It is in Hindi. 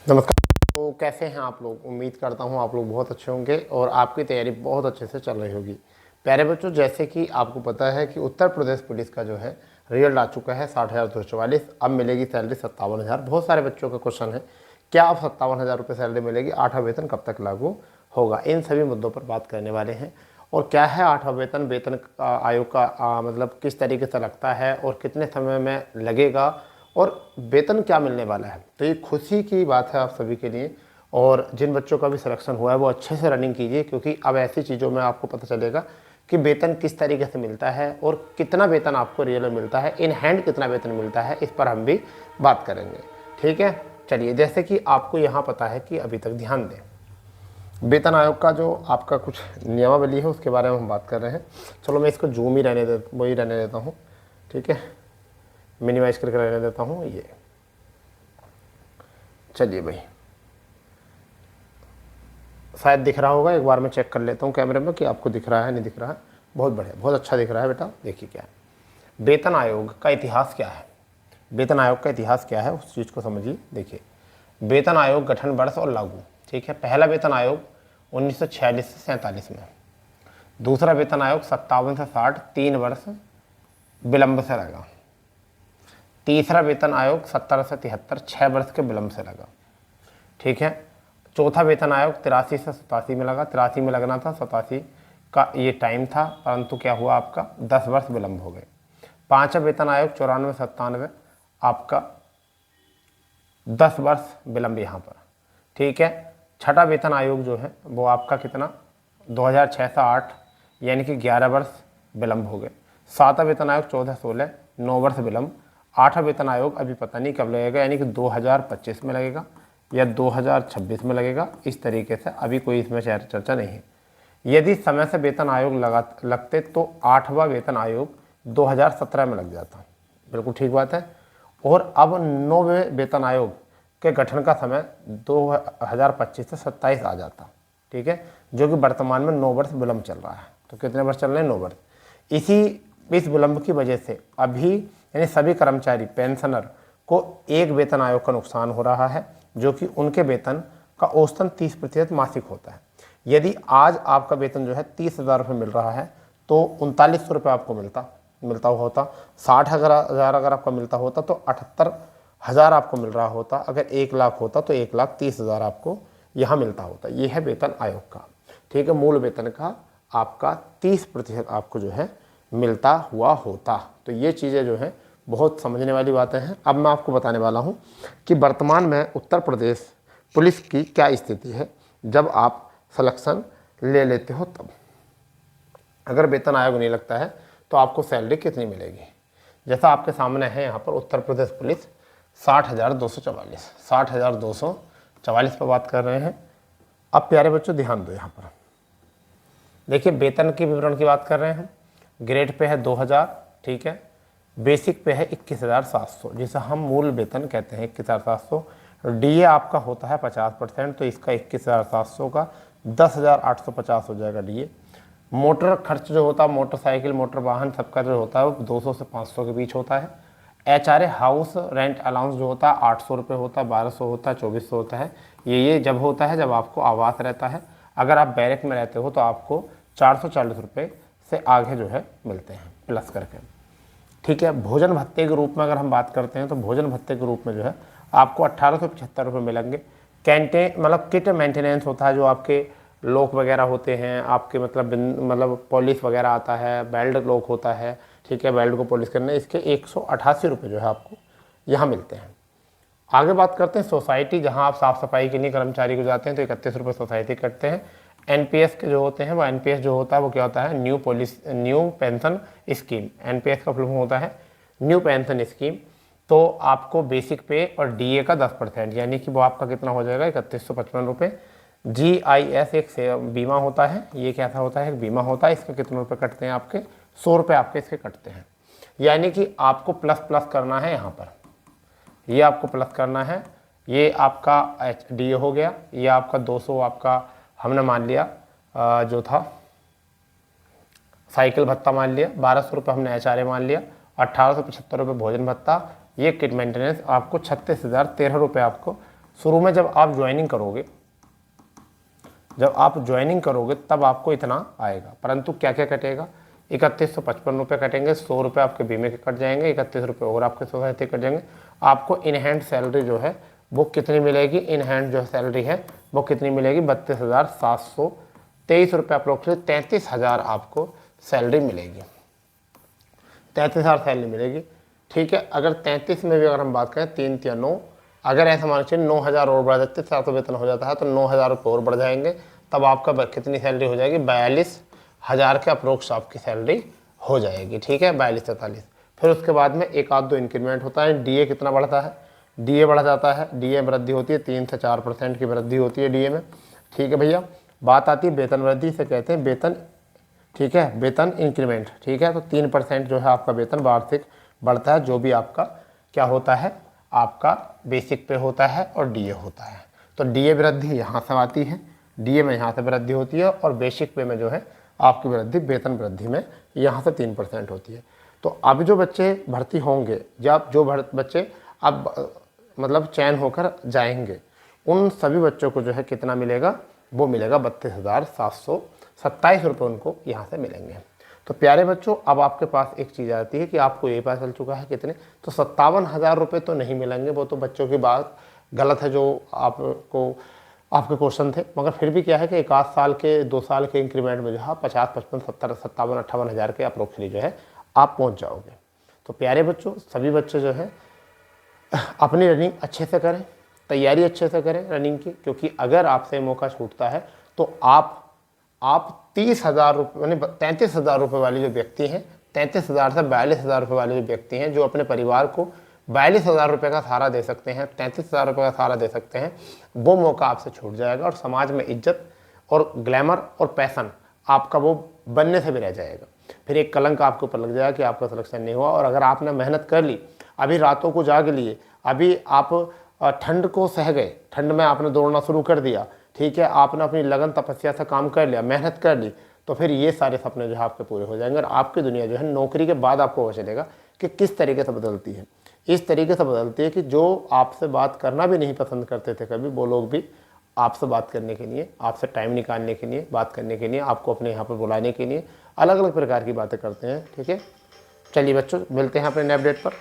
नमस्कार। तो कैसे हैं आप लोग? उम्मीद करता हूं आप लोग बहुत अच्छे होंगे और आपकी तैयारी बहुत अच्छे से चल रही होगी। प्यारे बच्चों, जैसे कि आपको पता है कि उत्तर प्रदेश पुलिस का जो है रिजल्ट आ चुका है 60,244। अब मिलेगी सैलरी 57,000। बहुत सारे बच्चों का क्वेश्चन है, क्या अब 57,000 रुपये सैलरी मिलेगी? 8वां वेतन कब तक लागू होगा? इन सभी मुद्दों पर बात करने वाले हैं। और क्या है 8वां वेतन? वेतन आयोग का मतलब किस तरीके से लगता है और कितने समय में लगेगा और वेतन क्या मिलने वाला है? तो ये खुशी की बात है आप सभी के लिए। और जिन बच्चों का भी सिलेक्शन हुआ है वो अच्छे से रनिंग कीजिए, क्योंकि अब ऐसी चीज़ों में आपको पता चलेगा कि वेतन किस तरीके से मिलता है और कितना वेतन आपको रियल में मिलता है, इन हैंड कितना वेतन मिलता है, इस पर हम भी बात करेंगे। ठीक है, चलिए। जैसे कि आपको यहाँ पता है कि अभी तक ध्यान दें, वेतन आयोग का जो आपका कुछ नियमावली है उसके बारे में हम बात कर रहे हैं। चलो मैं इसको जूम ही रहने देता हूँ। ठीक है, मिनिमाइज करके रहने देता हूँ ये। चलिए भाई, शायद दिख रहा होगा। एक बार मैं चेक कर लेता हूँ कैमरे में कि आपको दिख रहा है नहीं दिख रहा है। बहुत बढ़िया, बहुत अच्छा दिख रहा है बेटा। देखिए क्या है वेतन आयोग का इतिहास क्या है। वेतन आयोग का इतिहास क्या है उस चीज़ को समझिए। देखिए, वेतन आयोग गठन वर्ष और लागू। ठीक है, पहला वेतन आयोग 1946 से 47 में। दूसरा वेतन आयोग 57 से 60, 3 वर्ष विलंब से लगा। तीसरा वेतन आयोग 70 से 73, 6 वर्ष के विलंब से लगा। ठीक है, चौथा वेतन आयोग 83 से 87 में लगा। 83 में लगना था, 87 का ये टाइम था, परंतु क्या हुआ आपका 10 वर्ष विलंब हो गए। पांचवा वेतन आयोग 94 से 97, आपका 10 वर्ष विलंब यहाँ पर। ठीक है, छठा वेतन आयोग जो है वो आपका कितना 2006 से 8, यानी कि 11 वर्ष विलंब हो गए। सातवां वेतन आयोग 14-16, 9 वर्ष विलंब। आठवां वेतन आयोग अभी पता नहीं कब लगेगा, यानी कि 2025 में लगेगा या 2026 में लगेगा। इस तरीके से अभी कोई इसमें चर्चा नहीं है। यदि समय से वेतन आयोग लगते तो 8वां वेतन आयोग 2017 में लग जाता। बिल्कुल ठीक बात है। और अब 9वें वेतन आयोग के गठन का समय 2025 से 27 आ जाता। ठीक है, जो कि वर्तमान में 9 वर्ष विलंब चल रहा है। तो कितने वर्ष चल रहे हैं? 9 वर्ष। इस विलंब की वजह से अभी यानी सभी कर्मचारी पेंशनर को एक वेतन आयोग का नुकसान हो रहा है, जो कि उनके वेतन का औसतन 30% मासिक होता है। यदि आज आपका वेतन जो है 30,000 रुपये मिल रहा है तो 3900 रुपये आपको मिलता होता। 60,000 अगर आपका मिलता होता तो 78,000 आपको मिल रहा होता। अगर 1 लाख होता तो 1,30,000 आपको यहाँ मिलता होता। ये है वेतन आयोग का। ठीक है, मूल वेतन का आपका 30% आपको जो है मिलता हुआ होता। तो ये चीज़ें जो हैं बहुत समझने वाली बातें हैं। अब मैं आपको बताने वाला हूँ कि वर्तमान में उत्तर प्रदेश पुलिस की क्या स्थिति है जब आप सिलेक्शन ले लेते हो तब। अगर वेतन आयोग नहीं लगता है तो आपको सैलरी कितनी मिलेगी? जैसा आपके सामने है यहाँ पर उत्तर प्रदेश पुलिस 60,244, 60,244 पर बात कर रहे हैं। अब प्यारे बच्चों ध्यान दो, यहाँ पर देखिए वेतन के विवरण की बात कर रहे हैं। ग्रेड पे है 2000, ठीक है। बेसिक पे है 21,700, जिसे हम मूल वेतन कहते हैं 21,700। डीए आपका होता है 50%, तो इसका 21,700 का 10,850 हो जाएगा डीए। मोटर खर्च जो होता है, मोटरसाइकिल मोटर वाहन सबका जो होता है वो 200 से 500 के बीच होता है। एचआरए हाउस रेंट अलाउंस जो होता है 800 रुपये होता है, 1200 होता है, 2400 होता है। ये जब होता है जब आपको आवास रहता है। अगर आप बैरक में रहते हो तो आपको 440 रुपये से आगे जो है मिलते हैं प्लस करके। ठीक है, भोजन भत्ते के रूप में अगर हम बात करते हैं तो भोजन भत्ते के रूप में जो है आपको 1875 रुपये मिलेंगे। कैंटीन मतलब किट मेंटेनेंस होता है, जो आपके लॉक वगैरह होते हैं आपके मतलब पॉलिश वगैरह आता है, बेल्ट लॉक होता है। ठीक है, बेल्ट को पॉलिश करने इसके 188 रुपये जो है आपको यहाँ मिलते हैं। आगे बात करते हैं सोसाइटी, जहाँ आप साफ़ सफाई के लिए कर्मचारी को जाते हैं तो 31 रुपये सोसाइटी कटते हैं। एनपीएस के जो होते हैं वो एनपीएस जो होता है वो क्या होता है, न्यू पेंशन स्कीम। एनपीएस का फुल फॉर्म होता है न्यू पेंशन स्कीम। तो आपको बेसिक पे और डीए का 10%, यानी कि वो आपका कितना हो जाएगा 3155 रुपये। जीआईएस एक बीमा होता है, ये कैसा होता है, एक बीमा होता है। इसके कितने रुपये कटते हैं आपके 100 रुपये आपके इसके कटते हैं। यानी कि आपको प्लस प्लस करना है यहाँ पर, ये आपको प्लस करना है। ये आपका एच डी हो गया, ये आपका 200 आपका हमने मान लिया जो था साइकिल भत्ता मान लिया, 1200 रुपये हमने एचआरए मान लिया, 1875 रुपये भोजन भत्ता, ये किट मेंटेनेंस आपको 36,013 रुपये आपको शुरू में जब आप ज्वाइनिंग करोगे तब आपको इतना आएगा, परंतु क्या क्या कटेगा, 3155 रुपये कटेंगे, 100 रुपये आपके बीमे के कट जाएंगे, 31 रुपये और आपके सोसाइटी कट जाएंगे। आपको इन हैंड सैलरी जो है वो कितनी मिलेगी, इन हैंड जो सैलरी है वो कितनी मिलेगी, 32,723 रुपये अप्रोक्सीमेट 33,000 आपको सैलरी मिलेगी, 33,000 सैलरी मिलेगी। ठीक है, अगर 33 में भी अगर हम बात करें 3 या 9, अगर ऐसा मान चलिए 9,000 और बढ़ जाते, 700 वेतन हो जाता है तो 9,000 रुपये और बढ़ जाएंगे, तब आपका कितनी सैलरी हो जाएगी, 42,000 के अप्रोक्स आपकी सैलरी हो जाएगी। ठीक है, 42-43। फिर उसके बाद में एक आध दो इंक्रीमेंट होता है। डीए कितना बढ़ता है, डीए बढ़ जाता है, डीए वृद्धि होती है 3 से 4% की वृद्धि होती है डीए में। ठीक है भैया, बात आती है वेतन वृद्धि से, कहते हैं वेतन, ठीक है, वेतन इंक्रीमेंट। ठीक है, तो 3% जो है आपका वेतन वार्षिक बढ़ता है, जो भी आपका क्या होता है, आपका बेसिक पे होता है और डीए होता है। तो डीए वृद्धि यहाँ से आती है, डीए में यहाँ से वृद्धि होती है, और बेसिक पे में जो है आपकी वृद्धि वेतन वृद्धि में यहाँ से 3% होती है। तो अब जो बच्चे भर्ती होंगे, जब जो बच्चे अब मतलब चयन होकर जाएंगे, उन सभी बच्चों को जो है कितना मिलेगा, वो मिलेगा 32,727 रुपये उनको यहाँ से मिलेंगे। तो प्यारे बच्चों, अब आपके पास एक चीज़ आती है कि आपको ये पता चल चुका है कितने, तो 57,000 रुपये तो नहीं मिलेंगे, वो तो बच्चों की बात गलत है जो आपको आपके क्वेश्चन थे, मगर फिर भी क्या है कि 1 साल के 2 साल के इंक्रीमेंट में जो है 50, 55, 70, 57, 58,000 के अप्रोक्सली जो है आप पहुँच जाओगे। तो प्यारे बच्चों, सभी बच्चे जो है अपनी रनिंग अच्छे से करें, तैयारी अच्छे से करें रनिंग की, क्योंकि अगर आपसे मौका छूटता है तो आप 30,000 रुपये यानी 33,000 रुपये वाले जो व्यक्ति हैं, 33,000 से 42,000 रुपये वाले जो व्यक्ति हैं, जो अपने परिवार को 42,000 रुपये का सहारा दे सकते हैं, 33,000 रुपये का सहारा दे सकते हैं, वो मौका आपसे छूट जाएगा और समाज में इज्जत और ग्लैमर और पैसन आपका वो बनने से भी रह जाएगा। फिर एक कलंक आपके ऊपर लग जाएगा कि आपका सिलेक्शन नहीं हुआ। और अगर आपने मेहनत कर ली, अभी रातों को जाग लिए, अभी आप ठंड को सह गए, ठंड में आपने दौड़ना शुरू कर दिया, ठीक है, आपने अपनी लगन तपस्या से काम कर लिया, मेहनत कर ली, तो फिर ये सारे सपने जो है आपके पूरे हो जाएंगे। और आपकी दुनिया जो है नौकरी के बाद आपको पता चलेगा कि किस तरीके से बदलती है। इस तरीके से बदलती है कि जो आपसे बात करना भी नहीं पसंद करते थे कभी, वो लोग भी आपसे बात करने के लिए, आपसे टाइम निकालने के लिए, बात करने के लिए, आपको अपने यहाँ पर बुलाने के लिए अलग अलग प्रकार की बातें करते हैं। ठीक है, चलिए बच्चों, मिलते हैं अपने नए अपडेट पर।